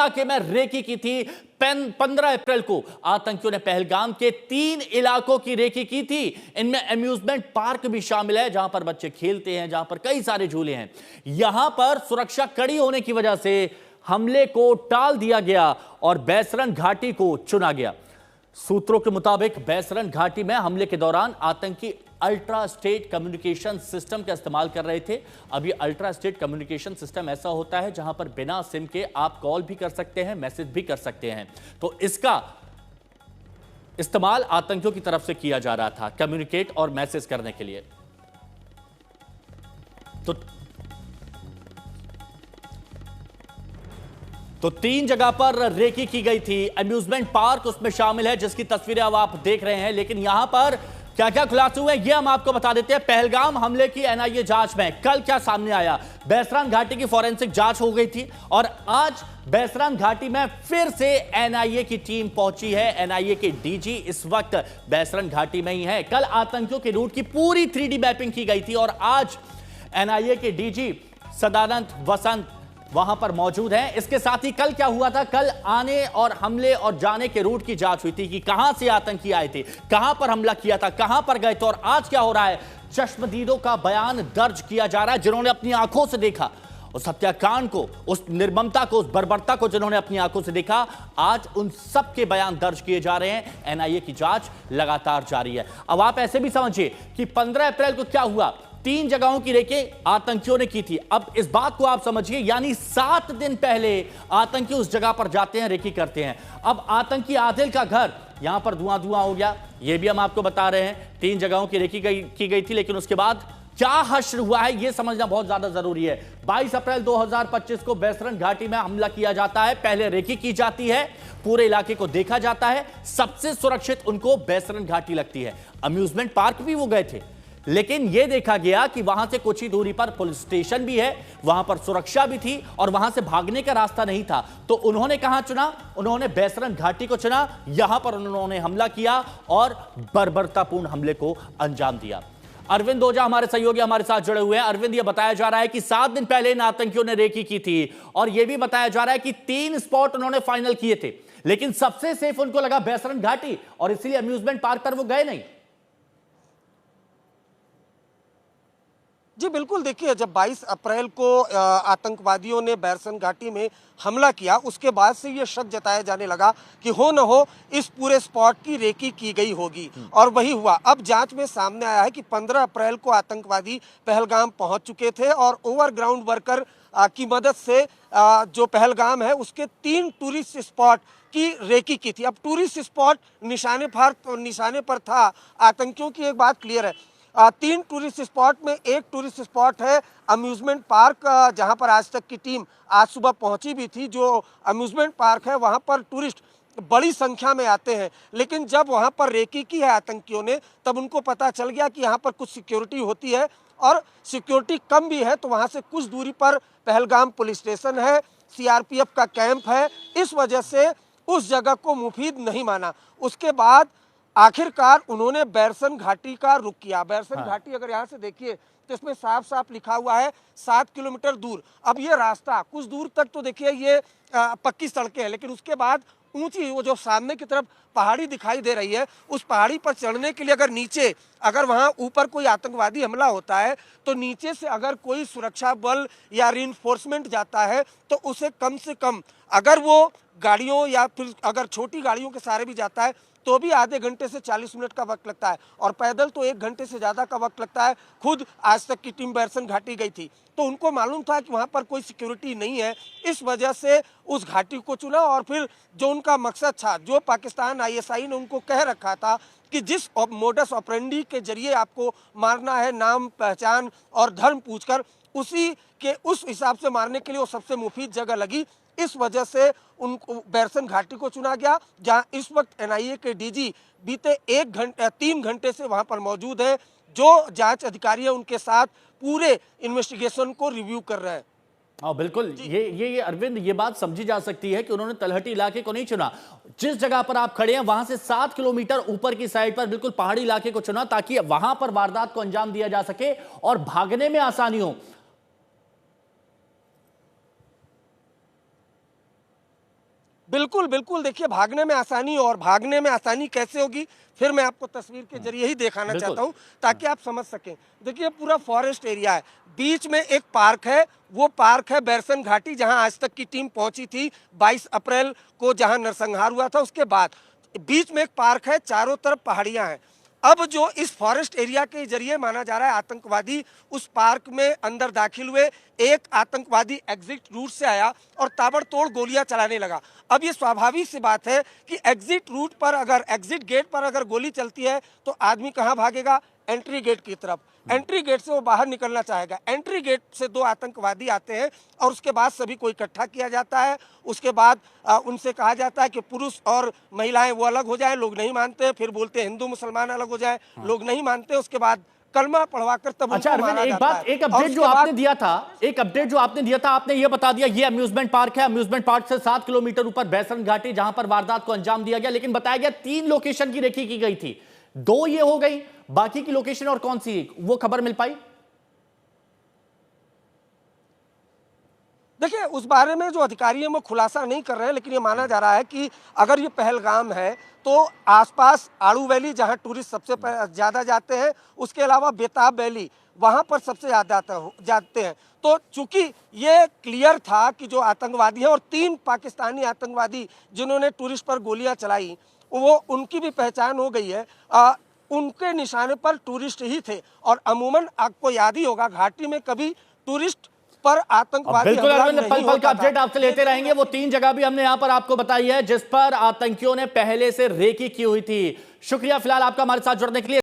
इलाके में रेकी की थी। 15 अप्रैल को आतंकियों ने पहलगाम के 3 इलाकों की रेकी की थी। इनमें अम्यूजमेंट पार्क भी शामिल है, जहां पर बच्चे खेलते हैं, जहां पर कई सारे झूले हैं। यहां पर सुरक्षा कड़ी होने की वजह से हमले को टाल दिया गया और बैसरन घाटी को चुना गया। सूत्रों के मुताबिक बैसरन घाटी में हमले के दौरान आतंकी अल्ट्रा स्टेट कम्युनिकेशन सिस्टम का इस्तेमाल कर रहे थे। अब ये अल्ट्रा स्टेट कम्युनिकेशन सिस्टम ऐसा होता है जहां पर बिना सिम के आप कॉल भी कर सकते हैं, मैसेज भी कर सकते हैं। तो इसका इस्तेमाल आतंकियों की तरफ से किया जा रहा था कम्युनिकेट और मैसेज करने के लिए। तो 3 जगह पर रेकी की गई थी। अम्यूजमेंट पार्क उसमें शामिल है, जिसकी तस्वीरें अब आप देख रहे हैं। लेकिन यहां पर क्या क्या खुलासे हुए ये हम आपको बता देते हैं। पहलगाम हमले की एनआईए जांच में कल क्या सामने आया? बैसरान घाटी की फॉरेंसिक जांच हो गई थी और आज बैसरान घाटी में फिर से एनआईए की टीम पहुंची है। एनआईए के डीजी इस वक्त बैसरान घाटी में ही है। कल आतंकियों के रूट की पूरी 3D मैपिंग की गई थी और आज एनआईए के डीजी सदानंद वसंत वहां पर मौजूद हैं। इसके साथ ही कल क्या हुआ था? कल आने और हमले और जाने के रूट की जांच हुई थी कि कहां से आतंकी आए थे, कहां पर हमला किया था, कहां पर गए थे। और आज क्या हो रहा है? चश्मदीदों का बयान दर्ज किया जा रहा है, जिन्होंने अपनी आंखों से देखा उस हत्याकांड को, उस निर्ममता को, उस बर्बरता को, जिन्होंने अपनी आंखों से देखा। आज उन सब के बयान दर्ज किए जा रहे हैं। एनआईए की जांच लगातार जारी है। अब आप ऐसे भी समझिए कि 15 अप्रैल को क्या हुआ? 3 जगहों की रेकी आतंकियों ने की थी। अब इस बात को आप समझिए, यानी 7 दिन पहले आतंकी उस जगह पर जाते हैं, रेकी करते हैं। अब आतंकी आदिल का घर यहां पर धुआं धुआं हो गया, यह भी हम आपको बता रहे हैं। 3 जगहों की रेकी की गई थी, लेकिन उसके बाद क्या हश्र हुआ है यह समझना बहुत ज्यादा जरूरी है। 22 अप्रैल 2025 को बैसरन घाटी में हमला किया जाता है। पहले रेकी की जाती है, पूरे इलाके को देखा जाता है। सबसे सुरक्षित उनको बैसरन घाटी लगती है। अम्यूजमेंट पार्क भी वो गए थे, लेकिन यह देखा गया कि वहां से कुछ ही दूरी पर पुलिस स्टेशन भी है, वहां पर सुरक्षा भी थी और वहां से भागने का रास्ता नहीं था। तो उन्होंने कहां चुना? उन्होंने बैसरन घाटी को चुना। यहां पर उन्होंने हमला किया और बर्बरतापूर्ण हमले को अंजाम दिया। अरविंद ओझा हमारे सहयोगी हमारे साथ जुड़े हुए हैं। अरविंद, यह बताया जा रहा है कि 7 दिन पहले इन आतंकियों ने रेकी की थी और यह भी बताया जा रहा है कि 3 स्पॉट उन्होंने फाइनल किए थे, लेकिन सबसे सेफ उनको लगा बैसरन घाटी और इसलिए अम्यूजमेंट पार्क पर वो गए नहीं। जी बिल्कुल, देखिए जब 22 अप्रैल को आतंकवादियों ने बैरसन घाटी में हमला किया, उसके बाद से ये शक जताया जाने लगा कि हो न हो इस पूरे स्पॉट की रेकी की गई होगी और वही हुआ। अब जांच में सामने आया है कि 15 अप्रैल को आतंकवादी पहलगाम पहुंच चुके थे और ओवरग्राउंड वर्कर की मदद से जो पहलगाम है उसके 3 टूरिस्ट स्पॉट की रेकी की थी। अब टूरिस्ट स्पॉट निशाने पर था आतंकियों की। एक बात क्लियर है, 3 टूरिस्ट स्पॉट में एक टूरिस्ट स्पॉट है अम्यूजमेंट पार्क, जहां पर आज तक की टीम आज सुबह पहुंची भी थी। जो अम्यूजमेंट पार्क है वहां पर टूरिस्ट बड़ी संख्या में आते हैं, लेकिन जब वहां पर रेकी की है आतंकियों ने, तब उनको पता चल गया कि यहाँ पर कुछ सिक्योरिटी होती है और सिक्योरिटी कम भी है। तो वहाँ से कुछ दूरी पर पहलगाम पुलिस स्टेशन है, सीआरपीएफ का कैंप है, इस वजह से उस जगह को मुफीद नहीं माना। उसके बाद आखिरकार उन्होंने बैरसन घाटी का रुख किया। बैरसन घाटी अगर यहाँ से देखिए तो इसमें साफ साफ लिखा हुआ है 7 किलोमीटर दूर। अब ये रास्ता कुछ दूर तक तो देखिए ये पक्की सड़कें हैं, लेकिन उसके बाद ऊंची वो जो सामने की तरफ पहाड़ी दिखाई दे रही है, उस पहाड़ी पर चढ़ने के लिए अगर वहाँ ऊपर कोई आतंकवादी हमला होता है तो नीचे से अगर कोई सुरक्षा बल या रिइंफोर्समेंट जाता है तो उसे कम से कम, अगर वो गाड़ियों या फिर अगर छोटी गाड़ियों के सहारे भी जाता है तो भी आधे घंटे से 40 मिनट का वक्त लगता है और पैदल तो 1 घंटे से ज़्यादा का वक्त लगता है। खुद आज तक की टीम बैरसन घाटी गई थी तो उनको मालूम था कि वहाँ पर कोई सिक्योरिटी नहीं है, इस वजह से उस घाटी को चुना। और फिर जो उनका मकसद था, जो पाकिस्तान आईएसआई ने उनको कह रखा था कि जिस मोडस ऑपरेंडी के जरिए आपको मारना है, नाम पहचान और धर्म पूछकर, उसी के उस हिसाब से मारने के लिए वो सबसे मुफीद जगह लगी। इस वजह से उनको बैरसन घाटी को चुना गया, जहां इस वक्त एनआईए के डीजी बीते 3 घंटे से वहां पर मौजूद है। जो जांच अधिकारी है उनके साथ पूरे इन्वेस्टिगेशन को रिव्यू कर रहे हैं। हाँ बिल्कुल, ये अरविंद, ये बात समझी जा सकती है कि उन्होंने तलहटी इलाके को नहीं चुना। जिस जगह पर आप खड़े हैं वहां से 7 किलोमीटर ऊपर की साइड पर बिल्कुल पहाड़ी इलाके को चुना ताकि वहां पर वारदात को अंजाम दिया जा सके और भागने में आसानी हो। बिल्कुल बिल्कुल, देखिए भागने में आसानी, और भागने में आसानी कैसे होगी फिर मैं आपको तस्वीर के जरिए ही दिखाना बिल्कुल। चाहता हूं ताकि आप समझ सकें। देखिए पूरा फॉरेस्ट एरिया है, बीच में एक पार्क है, वो पार्क है बैरसन घाटी, जहां आज तक की टीम पहुंची थी 22 अप्रैल को, जहां नरसंहार हुआ था। उसके बाद बीच में एक पार्क है, चारों तरफ पहाड़ियां हैं। अब जो इस फॉरेस्ट एरिया के जरिए माना जा रहा है आतंकवादी उस पार्क में अंदर दाखिल हुए, एक आतंकवादी एग्जिट रूट से आया और ताबड़तोड़ गोलियां चलाने लगा। अब ये स्वाभाविक सी बात है कि एग्जिट रूट पर अगर, एग्जिट गेट पर अगर गोली चलती है तो आदमी कहां भागेगा? एंट्री गेट की तरफ। एंट्री गेट से वो बाहर निकलना चाहेगा। एंट्री गेट से 2 आतंकवादी आते हैं और उसके बाद सभी को इकट्ठा किया जाता है। उसके बाद उनसे कहा जाता है कि पुरुष और महिलाएं वो अलग हो जाए, लोग नहीं मानते। फिर बोलते हैं हिंदू मुसलमान अलग हो जाए, लोग नहीं मानते। उसके बाद कलमा पढ़वाकर तब अच्छा उनको अरविंद, मारा एक जाता बात, है। एक और अपडेट उसके जो आपने बाद दिया था, एक अपडेट जो आपने दिया था, आपने ये बता दिया ये अम्यूजमेंट पार्क है। अम्यूजमेंट पार्क से 7 किलोमीटर ऊपर बैरसन घाटी, जहां पर वारदात को अंजाम दिया गया। लेकिन बताया गया 3 लोकेशन की रेकी की गई थी, 2 ये हो गई, बाकी की लोकेशन और कौन सी वो खबर मिल पाई? देखिए उस बारे में जो अधिकारी हैं वो खुलासा नहीं कर रहे हैं, लेकिन ये माना जा रहा है कि अगर ये पहलगाम है तो आसपास आड़ू वैली, जहां टूरिस्ट सबसे ज़्यादा जाते हैं, उसके अलावा बेताब वैली, वहां पर सबसे ज़्यादा जाते हैं। तो चूंकि ये क्लियर था कि जो आतंकवादी हैं, और 3 पाकिस्तानी आतंकवादी जिन्होंने टूरिस्ट पर गोलियां चलाई, वो उनकी भी पहचान हो गई है। उनके निशाने पर टूरिस्ट ही थे। और अमूमन आपको याद ही होगा घाटी में कभी टूरिस्ट पर आतंकवादी बिल्कुल हमला अरविंद, नहीं पल पल होता का अपडेट था। आपसे लेते रहेंगे। वो 3 जगह भी हमने यहां पर आपको बताई है जिस पर आतंकियों ने पहले से रेकी की हुई थी। शुक्रिया फिलहाल आपका हमारे साथ जुड़ने के लिए।